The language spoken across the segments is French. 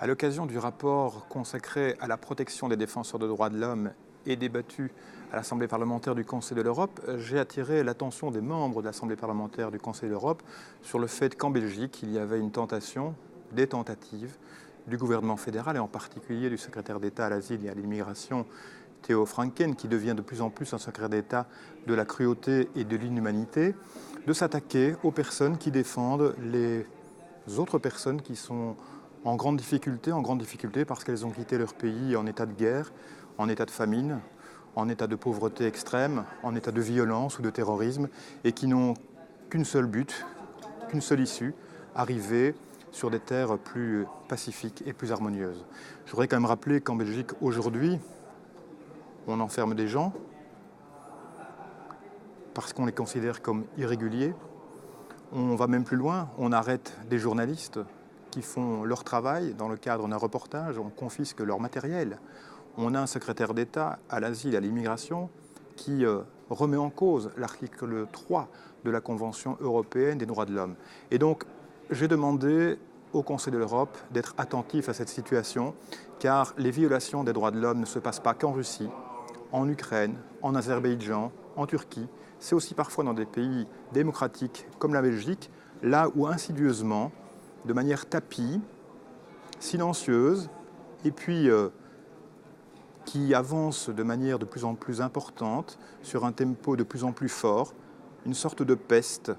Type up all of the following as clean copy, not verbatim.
À l'occasion du rapport consacré à la protection des défenseurs de droits de l'homme et débattu à l'Assemblée parlementaire du Conseil de l'Europe, j'ai attiré l'attention des membres de l'Assemblée parlementaire du Conseil de l'Europe sur le fait qu'en Belgique, il y avait une tentation, des tentatives du gouvernement fédéral et en particulier du secrétaire d'État à l'asile et à l'immigration, Theo Franken, qui devient de plus en plus un secrétaire d'État de la cruauté et de l'inhumanité, de s'attaquer aux personnes qui défendent les autres personnes qui sont en grande difficulté parce qu'elles ont quitté leur pays en état de guerre, en état de famine, en état de pauvreté extrême, en état de violence ou de terrorisme, et qui n'ont qu'un seul but, qu'une seule issue, arriver sur des terres plus pacifiques et plus harmonieuses. Je voudrais quand même rappeler qu'en Belgique, aujourd'hui, on enferme des gens parce qu'on les considère comme irréguliers. On va même plus loin, on arrête des journalistes qui font leur travail dans le cadre d'un reportage, on confisque leur matériel. On a un secrétaire d'État à l'asile et à l'immigration qui remet en cause l'article 3 de la Convention européenne des droits de l'homme. Et donc, j'ai demandé au Conseil de l'Europe d'être attentif à cette situation, car les violations des droits de l'homme ne se passent pas qu'en Russie, en Ukraine, en Azerbaïdjan, en Turquie. C'est aussi parfois dans des pays démocratiques comme la Belgique, là où insidieusement, de manière tapie, silencieuse, et puis qui avance de manière de plus en plus importante, sur un tempo de plus en plus fort, une sorte de peste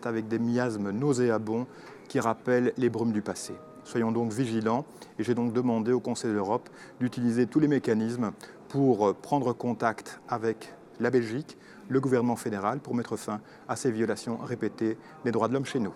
avec des miasmes nauséabonds qui rappellent les brumes du passé. Soyons donc vigilants et j'ai donc demandé au Conseil de l'Europe d'utiliser tous les mécanismes pour prendre contact avec la Belgique, le gouvernement fédéral, pour mettre fin à ces violations répétées des droits de l'homme chez nous.